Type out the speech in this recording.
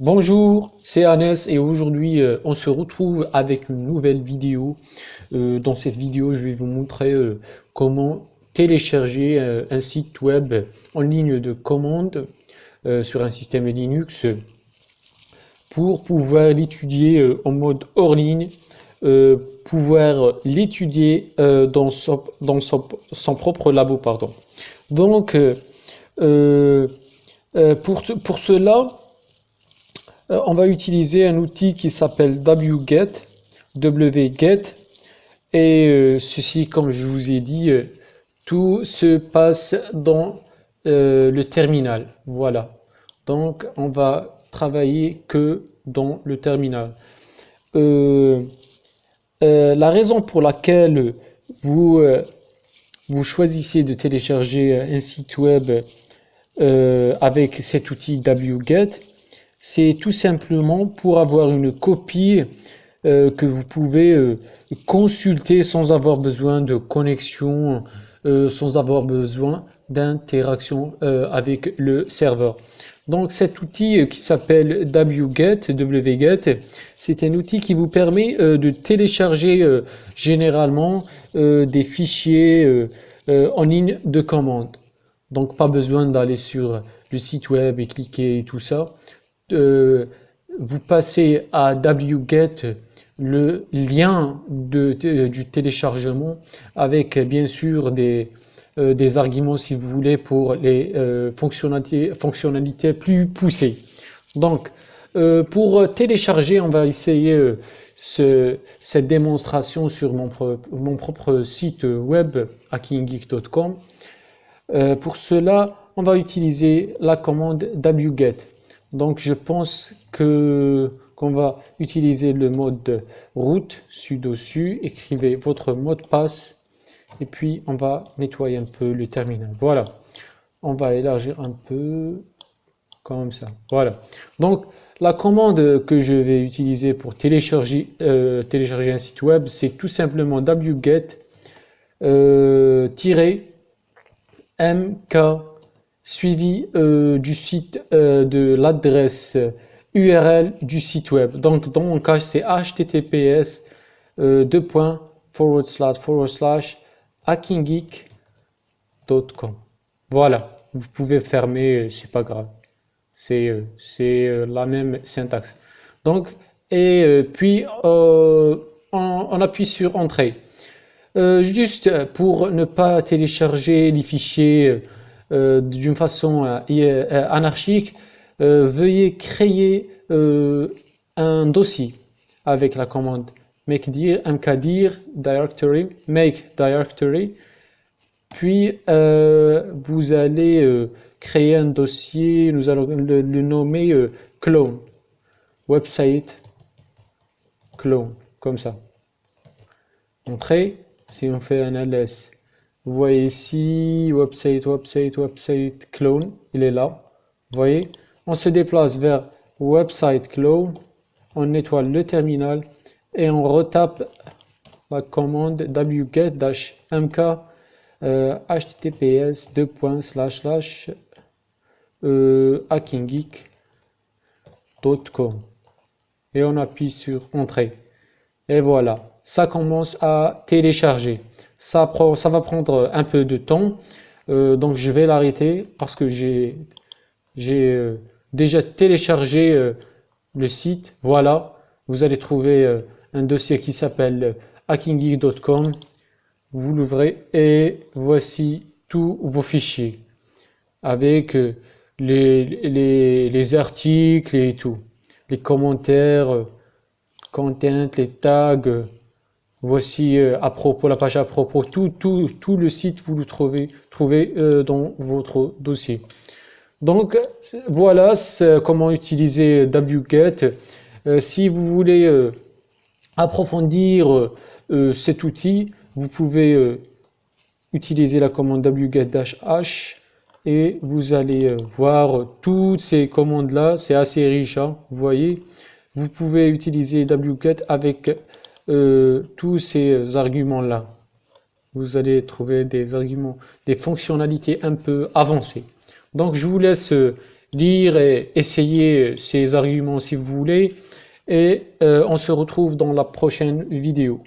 Bonjour, c'est Anes et aujourd'hui on se retrouve avec une nouvelle vidéo. Dans cette vidéo, je vais vous montrer comment télécharger un site web en ligne de commande sur un système Linux pour pouvoir l'étudier en mode hors ligne, pouvoir l'étudier dans son propre labo, pardon. Donc, euh, pour cela, on va utiliser un outil qui s'appelle wget, et ceci, comme je vous ai dit, tout se passe dans le terminal. Voilà. Donc, on va travailler que dans le terminal. Euh, la raison pour laquelle vous, vous choisissez de télécharger un site web avec cet outil wget, c'est tout simplement pour avoir une copie que vous pouvez consulter sans avoir besoin de connexion, sans avoir besoin d'interaction avec le serveur. Donc cet outil qui s'appelle wget, c'est un outil qui vous permet de télécharger généralement des fichiers en ligne de commande. Donc pas besoin d'aller sur le site web et cliquer et tout ça. Euh, Vous passez à wget le lien du téléchargement avec bien sûr des arguments si vous voulez pour les fonctionnalités plus poussées. Donc pour télécharger, on va essayer cette démonstration sur mon propre site web hackinggeek.com. Pour cela, on va utiliser la commande wget. Donc je pense qu'on va utiliser le mode root, sudo su, écrivez votre mot de passe et puis on va nettoyer un peu le terminal. Voilà, on va élargir un peu comme ça. Voilà. Donc la commande que je vais utiliser pour télécharger un site web, c'est tout simplement wget mk suivi du site de l'adresse URL du site web. Donc dans mon cas c'est https hackinggeek.com. Voilà, vous pouvez fermer, c'est pas grave. C'est la même syntaxe. Donc, et puis on appuie sur Entrée. Juste pour ne pas télécharger les fichiers d'une façon anarchique, veuillez créer un dossier avec la commande mkdir directory, make directory, puis vous allez créer un dossier, nous allons le nommer clone, website clone, comme ça. Entrée. Si on fait un ls, vous voyez ici, website clone, il est là. Vous voyez, on se déplace vers website clone, on nettoie le terminal et on retape la commande wget-mk https hackinggeek.com et on appuie sur Entrée. Et voilà, ça commence à télécharger. Ça va prendre un peu de temps, donc je vais l'arrêter parce que j'ai déjà téléchargé le site. Voilà, vous allez trouver un dossier qui s'appelle hackinggeek.com. Vous l'ouvrez et voici tous vos fichiers avec les articles et tout, les commentaires, content, les tags. Voici à propos, la page à propos, tout le site, vous le trouvez dans votre dossier. Donc voilà comment utiliser wget. Si vous voulez approfondir cet outil, vous pouvez utiliser la commande wget-h et vous allez voir toutes ces commandes là, c'est assez riche, hein, vous voyez. Vous pouvez utiliser wget avec tous ces arguments là. Vous allez trouver des arguments, des fonctionnalités un peu avancées. Donc je vous laisse lire et essayer ces arguments si vous voulez. Et on se retrouve dans la prochaine vidéo.